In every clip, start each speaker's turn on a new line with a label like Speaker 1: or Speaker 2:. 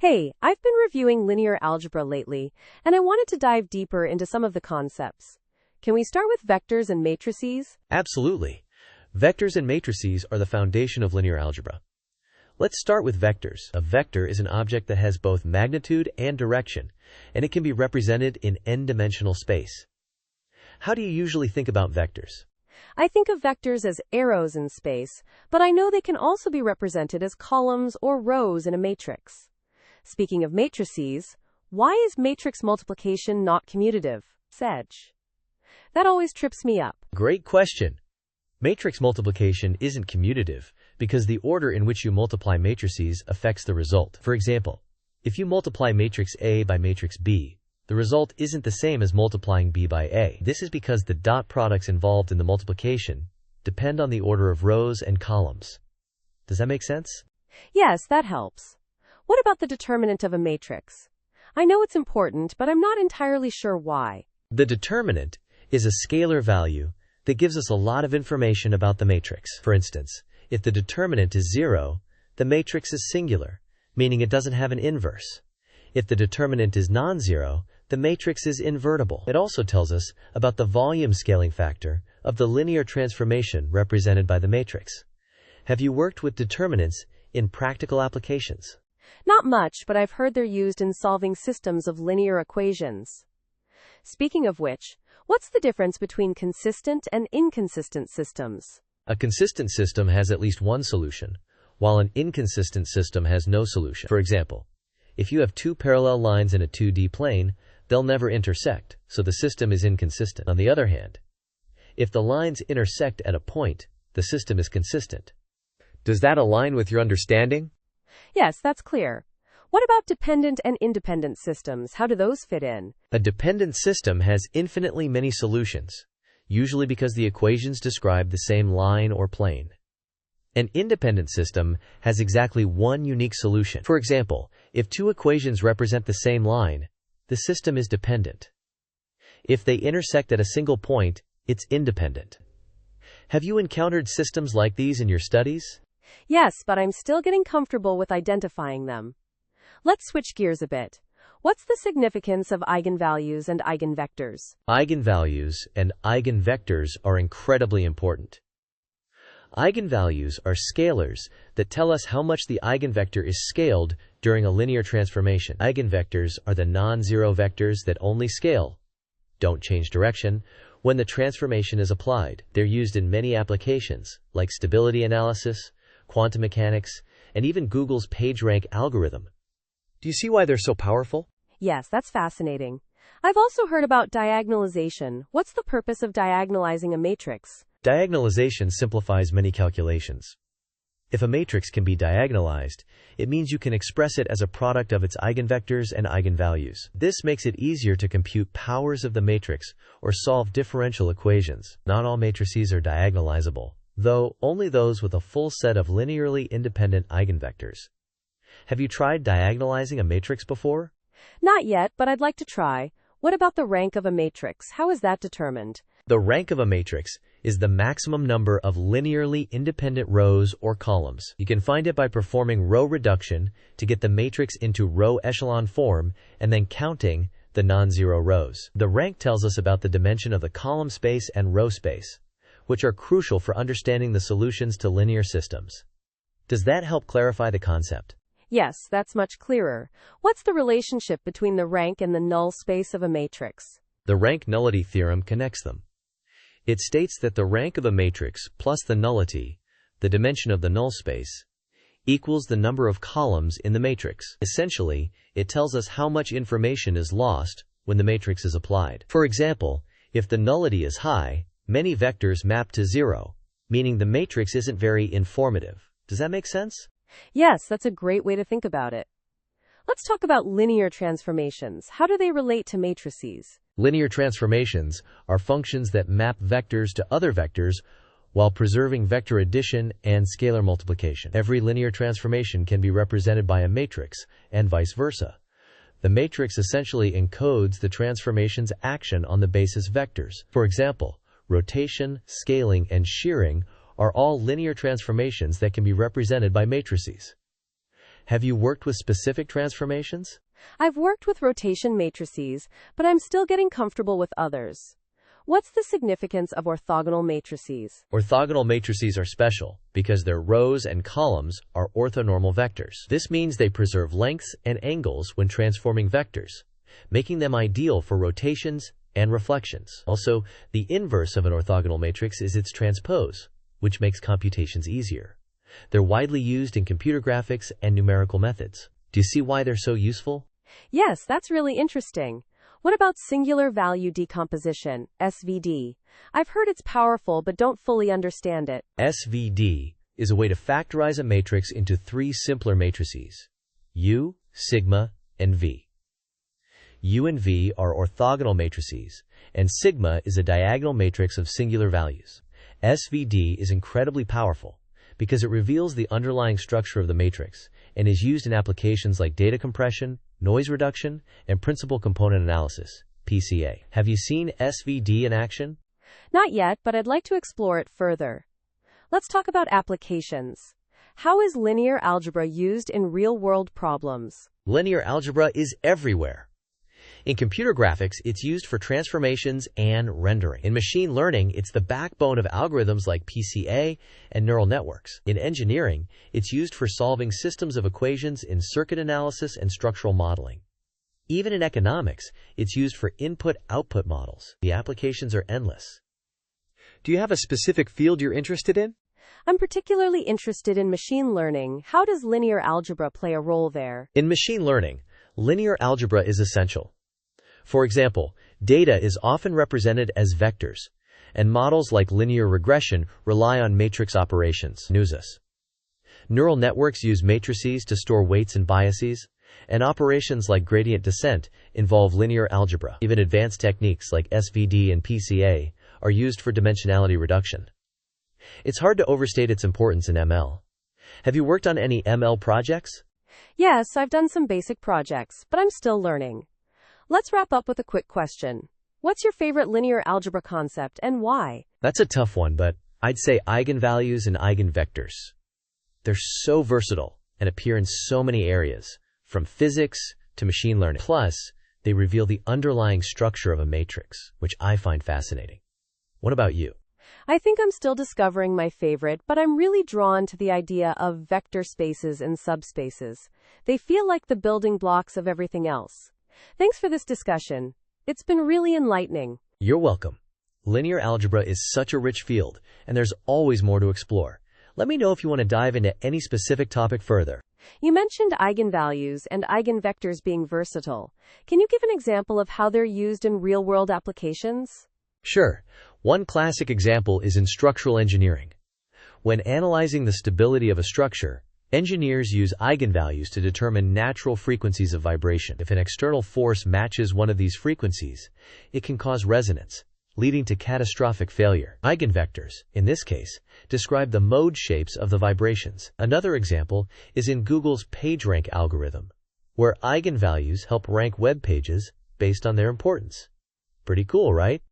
Speaker 1: Hey, I've been reviewing linear algebra lately, and I wanted to dive deeper into some of the concepts. Can we start with vectors and matrices?
Speaker 2: Absolutely. Vectors and matrices are the foundation of linear algebra. Let's start with vectors. A vector is an object that has both magnitude and direction, and it can be represented in n-dimensional space. How do you usually think about vectors?
Speaker 1: I think of vectors as arrows in space, but I know they can also be represented as columns or rows in a matrix. Speaking of matrices, why is matrix multiplication not commutative? Sedge. That always trips me up.
Speaker 2: Great question. Matrix multiplication isn't commutative because the order in which you multiply matrices affects the result. For example, if you multiply matrix A by matrix B, the result isn't the same as multiplying B by A. This is because the dot products involved in the multiplication depend on the order of rows and columns. Does that make sense?
Speaker 1: Yes, that helps. What about the determinant of a matrix? I know it's important, but I'm not entirely sure why.
Speaker 2: The determinant is a scalar value that gives us a lot of information about the matrix. For instance, if the determinant is 0, the matrix is singular, meaning it doesn't have an inverse. If the determinant is non-zero, the matrix is invertible. It also tells us about the volume scaling factor of the linear transformation represented by the matrix. Have you worked with determinants in practical applications?
Speaker 1: Not much, but I've heard they're used in solving systems of linear equations. Speaking of which, what's the difference between consistent and inconsistent systems?
Speaker 2: A consistent system has at least one solution, while an inconsistent system has no solution. For example, if you have two parallel lines in a 2D plane, they'll never intersect, so the system is inconsistent. On the other hand, if the lines intersect at a point, the system is consistent. Does that align with your understanding?
Speaker 1: Yes, that's clear. What about dependent and independent systems? How do those fit in?
Speaker 2: A dependent system has infinitely many solutions, usually because the equations describe the same line or plane. An independent system has exactly one unique solution. For example, if two equations represent the same line, the system is dependent. If they intersect at a single point, it's independent. Have you encountered systems like these in your studies?
Speaker 1: Yes, but I'm still getting comfortable with identifying them. Let's switch gears a bit. What's the significance of eigenvalues and eigenvectors?
Speaker 2: Eigenvalues and eigenvectors are incredibly important. Eigenvalues are scalars that tell us how much the eigenvector is scaled during a linear transformation. Eigenvectors are the non-zero vectors that only scale, don't change direction, when the transformation is applied. They're used in many applications, like stability analysis, quantum mechanics, and even Google's PageRank algorithm. Do you see why they're so powerful?
Speaker 1: Yes, that's fascinating. I've also heard about diagonalization. What's the purpose of diagonalizing a matrix?
Speaker 2: Diagonalization simplifies many calculations. If a matrix can be diagonalized, it means you can express it as a product of its eigenvectors and eigenvalues. This makes it easier to compute powers of the matrix or solve differential equations. Not all matrices are diagonalizable, though only those with a full set of linearly independent eigenvectors. Have you tried diagonalizing a matrix before?
Speaker 1: Not yet, but I'd like to try. What about the rank of a matrix? How is that determined?
Speaker 2: The rank of a matrix is the maximum number of linearly independent rows or columns. You can find it by performing row reduction to get the matrix into row echelon form and then counting the non-zero rows. The rank tells us about the dimension of the column space and row space, which are crucial for understanding the solutions to linear systems. Does that help clarify the concept?
Speaker 1: Yes, that's much clearer. What's the relationship between the rank and the null space of a matrix?
Speaker 2: The rank nullity theorem connects them. It states that the rank of a matrix plus the nullity, the dimension of the null space, equals the number of columns in the matrix. Essentially, it tells us how much information is lost when the matrix is applied. For example, if the nullity is high, many vectors map to 0, meaning the matrix isn't very informative. Does that make sense?
Speaker 1: Yes, that's a great way to think about it. Let's talk about linear transformations. How do they relate to matrices?
Speaker 2: Linear transformations are functions that map vectors to other vectors while preserving vector addition and scalar multiplication. Every linear transformation can be represented by a matrix, and vice versa. The matrix essentially encodes the transformation's action on the basis vectors. For example, rotation, scaling, and shearing are all linear transformations that can be represented by matrices. Have you worked with specific transformations?
Speaker 1: I've worked with rotation matrices, but I'm still getting comfortable with others. What's the significance of orthogonal matrices?
Speaker 2: Orthogonal matrices are special because their rows and columns are orthonormal vectors. This means they preserve lengths and angles when transforming vectors, making them ideal for rotations and reflections. Also, the inverse of an orthogonal matrix is its transpose, which makes computations easier. They're widely used in computer graphics and numerical methods. Do you see why they're so useful?
Speaker 1: Yes, that's really interesting. What about singular value decomposition, SVD? I've heard it's powerful but don't fully understand it.
Speaker 2: SVD is a way to factorize a matrix into three simpler matrices: U, sigma, and V. U and V are orthogonal matrices, and sigma is a diagonal matrix of singular values. SVD is incredibly powerful because it reveals the underlying structure of the matrix and is used in applications like data compression, noise reduction, and principal component analysis, PCA. Have you seen SVD in action?
Speaker 1: Not yet, but I'd like to explore it further. Let's talk about applications. How is linear algebra used in real-world problems?
Speaker 2: Linear algebra is everywhere. In computer graphics, it's used for transformations and rendering. In machine learning, it's the backbone of algorithms like PCA and neural networks. In engineering, it's used for solving systems of equations in circuit analysis and structural modeling. Even in economics, it's used for input-output models. The applications are endless. Do you have a specific field you're interested in?
Speaker 1: I'm particularly interested in machine learning. How does linear algebra play a role there?
Speaker 2: In machine learning, linear algebra is essential. For example, data is often represented as vectors, and models like linear regression rely on matrix operations, NUSAs. Neural networks use matrices to store weights and biases, and operations like gradient descent involve linear algebra. Even advanced techniques like SVD and PCA are used for dimensionality reduction. It's hard to overstate its importance in ML. Have you worked on any ML projects?
Speaker 1: Yes, I've done some basic projects, but I'm still learning. Let's wrap up with a quick question. What's your favorite linear algebra concept and why?
Speaker 2: That's a tough one, but I'd say eigenvalues and eigenvectors. They're so versatile and appear in so many areas, from physics to machine learning. Plus, they reveal the underlying structure of a matrix, which I find fascinating. What about you?
Speaker 1: I think I'm still discovering my favorite, but I'm really drawn to the idea of vector spaces and subspaces. They feel like the building blocks of everything else. Thanks for this discussion. It's been really enlightening.
Speaker 2: You're welcome. Linear algebra is such a rich field, and there's always more to explore. Let me know if you want to dive into any specific topic further.
Speaker 1: You mentioned eigenvalues and eigenvectors being versatile. Can you give an example of how they're used in real-world applications?
Speaker 2: Sure. One classic example is in structural engineering. When analyzing the stability of a structure, engineers use eigenvalues to determine natural frequencies of vibration. If an external force matches one of these frequencies, it can cause resonance, leading to catastrophic failure. Eigenvectors, in this case, describe the mode shapes of the vibrations. Another example is in Google's PageRank algorithm, where eigenvalues help rank web pages based on their importance. Pretty cool, right?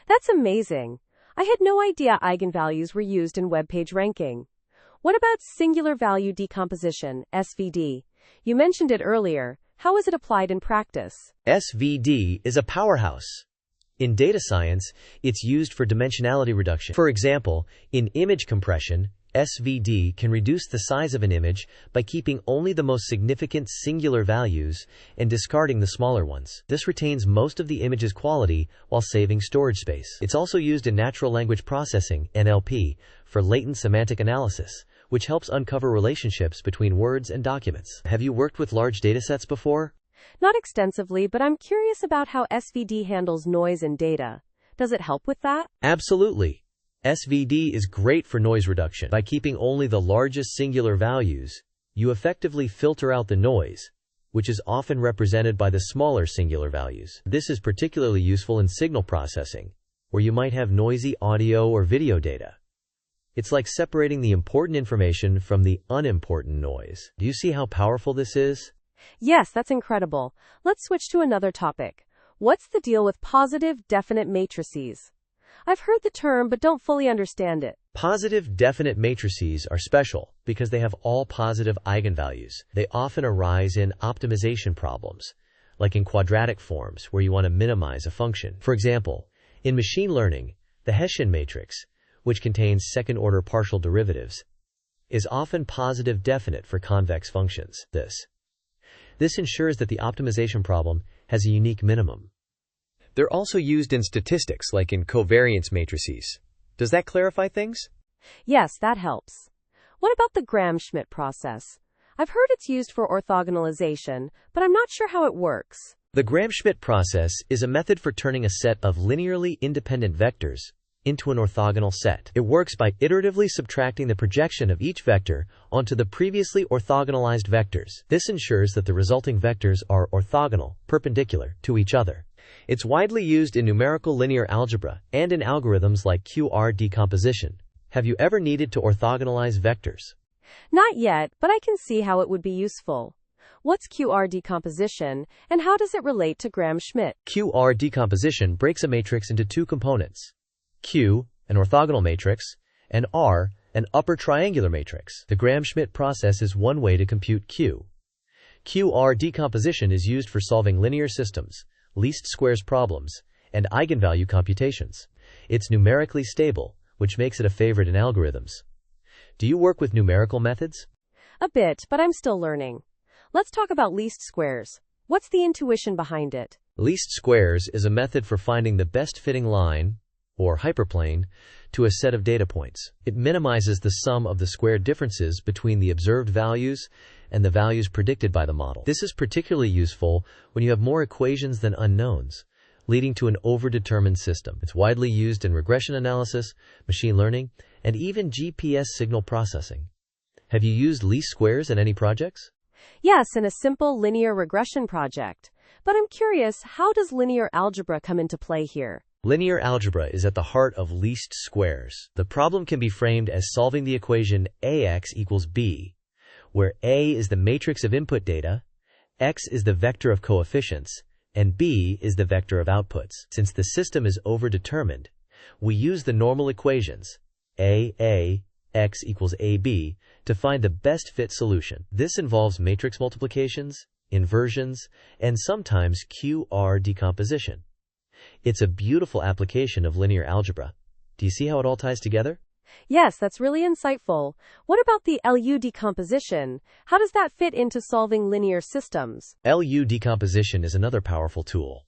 Speaker 1: That's amazing. I had no idea eigenvalues were used in web page ranking. What about singular value decomposition, SVD? You mentioned it earlier. How is it applied in practice?
Speaker 2: SVD is a powerhouse. In data science, it's used for dimensionality reduction. For example, in image compression, SVD can reduce the size of an image by keeping only the most significant singular values and discarding the smaller ones. This retains most of the image's quality while saving storage space. It's also used in natural language processing, NLP, for latent semantic analysis, which helps uncover relationships between words and documents. Have you worked with large datasets before?
Speaker 1: Not extensively, but I'm curious about how SVD handles noise in data. Does it help with that?
Speaker 2: Absolutely. SVD is great for noise reduction. By keeping only the largest singular values, you effectively filter out the noise, which is often represented by the smaller singular values. This is particularly useful in signal processing, where you might have noisy audio or video data. It's like separating the important information from the unimportant noise. Do you see how powerful this is?
Speaker 1: Yes, that's incredible. Let's switch to another topic. What's the deal with positive definite matrices? I've heard the term but don't fully understand it.
Speaker 2: Positive definite matrices are special because they have all positive eigenvalues. They often arise in optimization problems, like in quadratic forms where you want to minimize a function. For example, in machine learning, the Hessian matrix, which contains second-order partial derivatives, is often positive definite for convex functions. This ensures that the optimization problem has a unique minimum. They're also used in statistics, like in covariance matrices. Does that clarify things?
Speaker 1: Yes, that helps. What about the Gram-Schmidt process? I've heard it's used for orthogonalization, but I'm not sure how it works.
Speaker 2: The Gram-Schmidt process is a method for turning a set of linearly independent vectors into an orthogonal set. It works by iteratively subtracting the projection of each vector onto the previously orthogonalized vectors. This ensures that the resulting vectors are orthogonal, perpendicular to each other. It's widely used in numerical linear algebra and in algorithms like QR decomposition. Have you ever needed to orthogonalize vectors?
Speaker 1: Not yet, but I can see how it would be useful. What's QR decomposition, and how does it relate to Gram-Schmidt?
Speaker 2: QR decomposition breaks a matrix into two components: Q, an orthogonal matrix, and R, an upper triangular matrix. The Gram-Schmidt process is one way to compute Q. QR decomposition is used for solving linear systems, least squares problems, and eigenvalue computations. It's numerically stable, which makes it a favorite in algorithms. Do you work with numerical methods?
Speaker 1: A bit, but I'm still learning. Let's talk about least squares. What's the intuition behind it?
Speaker 2: Least squares is a method for finding the best fitting line, or hyperplane, to a set of data points. It minimizes the sum of the squared differences between the observed values and the values predicted by the model. This is particularly useful when you have more equations than unknowns, leading to an overdetermined system. It's widely used in regression analysis, machine learning, and even GPS signal processing. Have you used least squares in any projects?
Speaker 1: Yes, in a simple linear regression project. But I'm curious, how does linear algebra come into play here?
Speaker 2: Linear algebra is at the heart of least squares. The problem can be framed as solving the equation AX equals B, where A is the matrix of input data, X is the vector of coefficients, and B is the vector of outputs. Since the system is overdetermined, we use the normal equations A X equals AB to find the best fit solution. This involves matrix multiplications, inversions, and sometimes QR decomposition. It's a beautiful application of linear algebra. Do you see how it all ties together?
Speaker 1: Yes, that's really insightful. What about the LU decomposition? How does that fit into solving linear systems?
Speaker 2: LU decomposition is another powerful tool.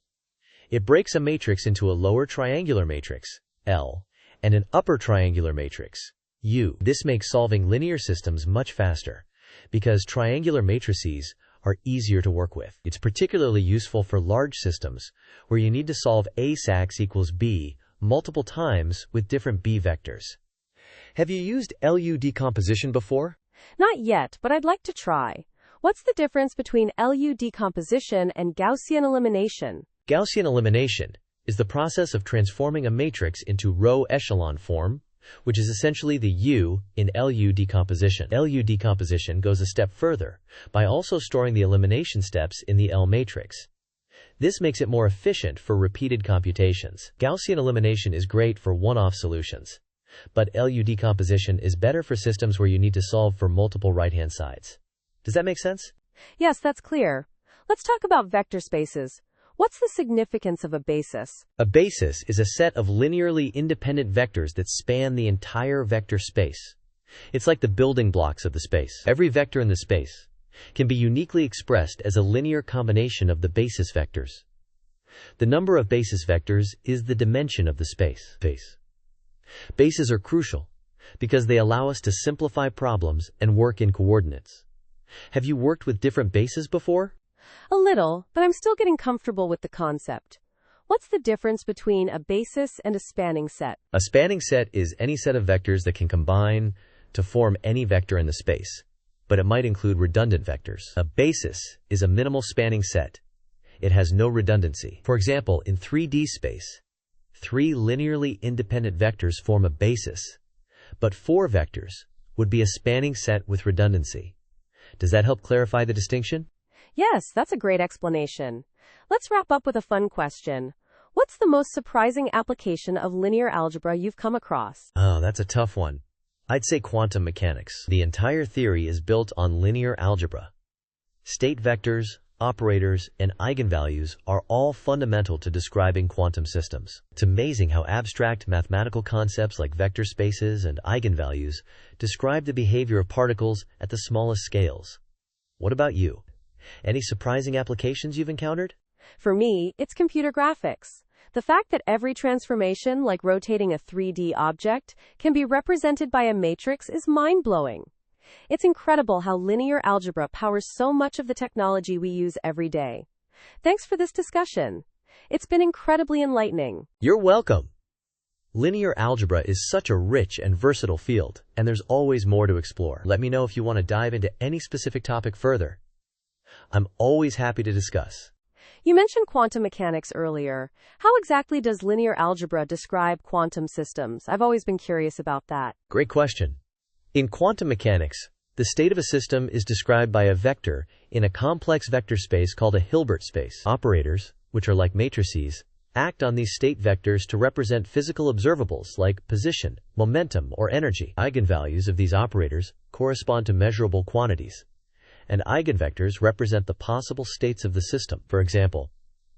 Speaker 2: It breaks a matrix into a lower triangular matrix, L, and an upper triangular matrix, U. This makes solving linear systems much faster, because triangular matrices are easier to work with. It's particularly useful for large systems, where you need to solve AX equals B multiple times with different B vectors. Have you used LU decomposition before?
Speaker 1: Not yet, but I'd like to try. What's the difference between LU decomposition and Gaussian elimination?
Speaker 2: Gaussian elimination is the process of transforming a matrix into row echelon form, which is essentially the U in LU decomposition. LU decomposition goes a step further by also storing the elimination steps in the L matrix. This makes it more efficient for repeated computations. Gaussian elimination is great for one-off solutions, but LU decomposition is better for systems where you need to solve for multiple right-hand sides. Does that make sense?
Speaker 1: Yes, that's clear. Let's talk about vector spaces. What's the significance of a basis?
Speaker 2: A basis is a set of linearly independent vectors that span the entire vector space. It's like the building blocks of the space. Every vector in the space can be uniquely expressed as a linear combination of the basis vectors. The number of basis vectors is the dimension of the space. Bases are crucial because they allow us to simplify problems and work in coordinates. Have you worked with different bases before?
Speaker 1: A little, but I'm still getting comfortable with the concept. What's the difference between a basis and a spanning set?
Speaker 2: A spanning set is any set of vectors that can combine to form any vector in the space, but it might include redundant vectors. A basis is a minimal spanning set. It has no redundancy. For example, in 3D space, 3 linearly independent vectors form a basis, but 4 vectors would be a spanning set with redundancy. Does that help clarify the distinction?
Speaker 1: Yes, that's a great explanation. Let's wrap up with a fun question. What's the most surprising application of linear algebra you've come across?
Speaker 2: Oh, that's a tough one. I'd say quantum mechanics. The entire theory is built on linear algebra. State vectors, operators, and eigenvalues are all fundamental to describing quantum systems. It's amazing how abstract mathematical concepts like vector spaces and eigenvalues describe the behavior of particles at the smallest scales. What about you? Any surprising applications you've encountered?
Speaker 1: For me, it's computer graphics. The fact that every transformation, like rotating a 3D object, can be represented by a matrix is mind-blowing. It's incredible how linear algebra powers so much of the technology we use every day. Thanks for this discussion. It's been incredibly enlightening.
Speaker 2: You're welcome. Linear algebra is such a rich and versatile field, and there's always more to explore. Let me know if you want to dive into any specific topic further. I'm always happy to discuss.
Speaker 1: You mentioned quantum mechanics earlier. How exactly does linear algebra describe quantum systems? I've always been curious about that.
Speaker 2: Great question. In quantum mechanics, the state of a system is described by a vector in a complex vector space called a Hilbert space. Operators, which are like matrices, act on these state vectors to represent physical observables like position, momentum, or energy. Eigenvalues of these operators correspond to measurable quantities, and eigenvectors represent the possible states of the system. For example,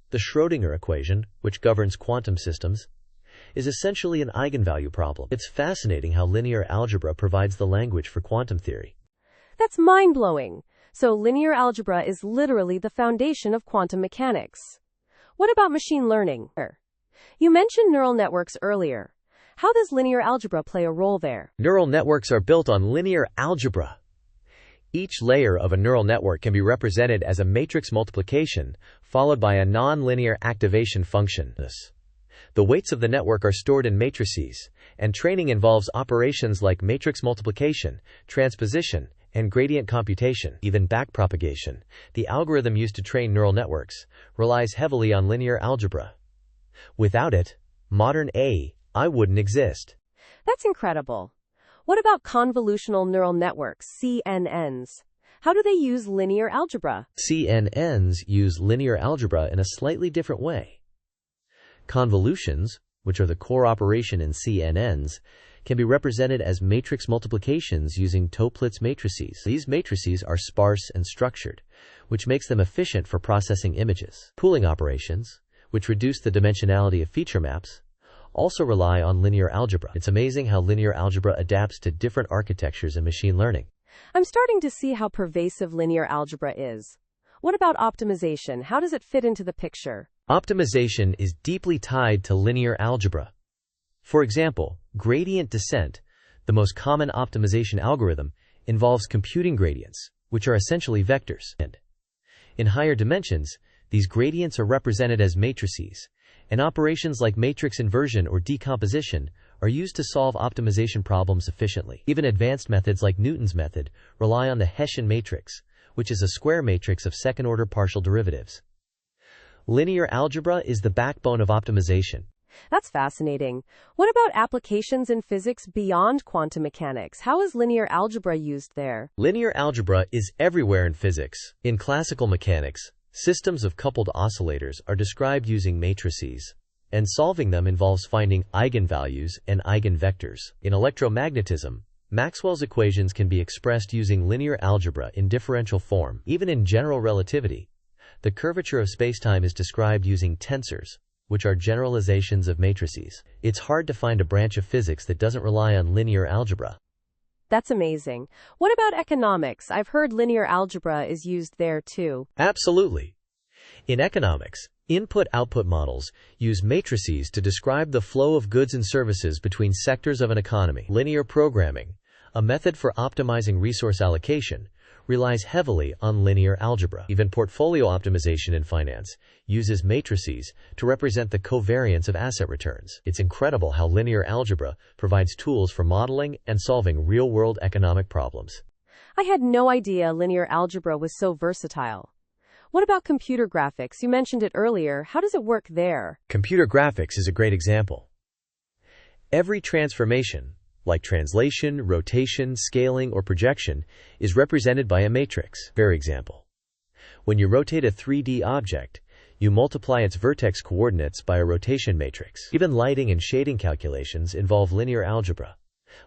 Speaker 2: the Schrödinger equation, which governs quantum systems, is essentially an eigenvalue problem. It's fascinating how linear algebra provides the language for quantum theory.
Speaker 1: That's mind-blowing. So linear algebra is literally the foundation of quantum mechanics. What about machine learning? You mentioned neural networks earlier. How does linear algebra play a role there?
Speaker 2: Neural networks are built on linear algebra. Each layer of a neural network can be represented as a matrix multiplication, followed by a nonlinear activation function. The weights of the network are stored in matrices, and training involves operations like matrix multiplication, transposition, and gradient computation, even backpropagation. The algorithm used to train neural networks relies heavily on linear algebra. Without it, modern AI wouldn't exist.
Speaker 1: That's incredible. What about convolutional neural networks, CNNs? How do they use linear algebra?
Speaker 2: CNNs use linear algebra in a slightly different way. Convolutions, which are the core operation in CNNs, can be represented as matrix multiplications using Toeplitz matrices. These matrices are sparse and structured, which makes them efficient for processing images. Pooling operations, which reduce the dimensionality of feature maps, also rely on linear algebra. It's amazing how linear algebra adapts to different architectures in machine learning.
Speaker 1: I'm starting to see how pervasive linear algebra is. What about optimization? How does it fit into the picture?
Speaker 2: Optimization is deeply tied to linear algebra. For example, gradient descent, the most common optimization algorithm, involves computing gradients, which are essentially vectors. And in higher dimensions, these gradients are represented as matrices, and operations like matrix inversion or decomposition are used to solve optimization problems efficiently. Even advanced methods like Newton's method rely on the Hessian matrix, which is a square matrix of second-order partial derivatives. Linear algebra is the backbone of optimization.
Speaker 1: That's fascinating. What about applications in physics beyond quantum mechanics? How is linear algebra used there?
Speaker 2: Linear algebra is everywhere in physics. In classical mechanics, systems of coupled oscillators are described using matrices, and solving them involves finding eigenvalues and eigenvectors. In electromagnetism, Maxwell's equations can be expressed using linear algebra in differential form. Even in general relativity, the curvature of spacetime is described using tensors, which are generalizations of matrices. It's hard to find a branch of physics that doesn't rely on linear algebra.
Speaker 1: That's amazing. What about economics? I've heard linear algebra is used there too.
Speaker 2: Absolutely. In economics, input-output models use matrices to describe the flow of goods and services between sectors of an economy. Linear programming, a method for optimizing resource allocation, relies heavily on linear algebra. Even portfolio optimization in finance uses matrices to represent the covariance of asset returns. It's incredible how linear algebra provides tools for modeling and solving real-world economic problems.
Speaker 1: I had no idea linear algebra was so versatile. What about computer graphics? You mentioned it earlier. How does it work there?
Speaker 2: Computer graphics is a great example. Every transformation, like translation, rotation, scaling, or projection, is represented by a matrix. For example, when you rotate a 3D object, You multiply its vertex coordinates by a rotation matrix. Even lighting and shading calculations involve linear algebra,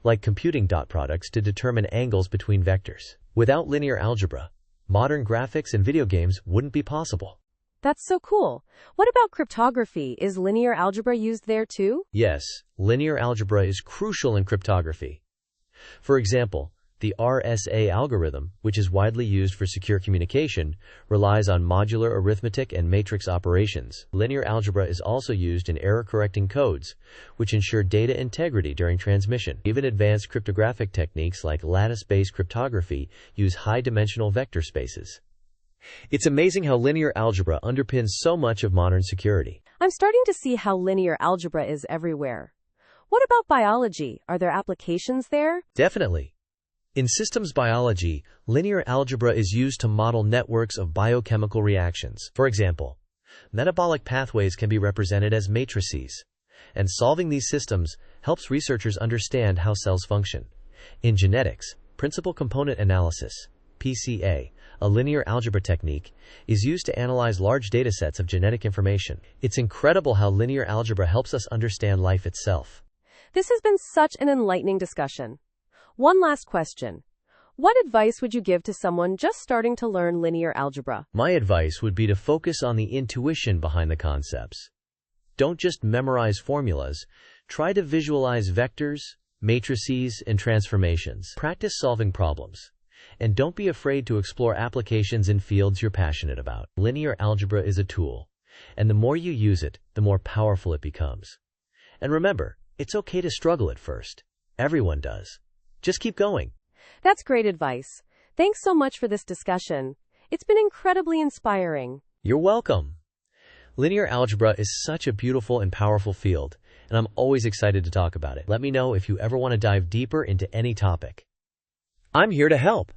Speaker 2: like computing dot products to determine angles between vectors. Without linear algebra, modern graphics and video games wouldn't be possible.
Speaker 1: That's so cool. What about cryptography? Is linear algebra used there too?
Speaker 2: Yes, linear algebra is crucial in cryptography. For example, the RSA algorithm, which is widely used for secure communication, relies on modular arithmetic and matrix operations. Linear algebra is also used in error-correcting codes, which ensure data integrity during transmission. Even advanced cryptographic techniques like lattice-based cryptography use high-dimensional vector spaces. It's amazing how linear algebra underpins so much of modern security.
Speaker 1: I'm starting to see how linear algebra is everywhere. What about biology? Are there applications there?
Speaker 2: Definitely. In systems biology, linear algebra is used to model networks of biochemical reactions. For example, metabolic pathways can be represented as matrices, and solving these systems helps researchers understand how cells function. In genetics, principal component analysis, PCA, a linear algebra technique, is used to analyze large datasets of genetic information. It's incredible how linear algebra helps us understand life itself.
Speaker 1: This has been such an enlightening discussion. One last question. What advice would you give to someone just starting to learn linear algebra?
Speaker 2: My advice would be to focus on the intuition behind the concepts. Don't just memorize formulas. Try to visualize vectors, matrices, and transformations. Practice solving problems. And don't be afraid to explore applications in fields you're passionate about. Linear algebra is a tool, and the more you use it, the more powerful it becomes. And remember, it's okay to struggle at first. Everyone does. Just keep going.
Speaker 1: That's great advice. Thanks so much for this discussion. It's been incredibly inspiring.
Speaker 2: You're welcome. Linear algebra is such a beautiful and powerful field, and I'm always excited to talk about it. Let me know if you ever want to dive deeper into any topic. I'm here to help.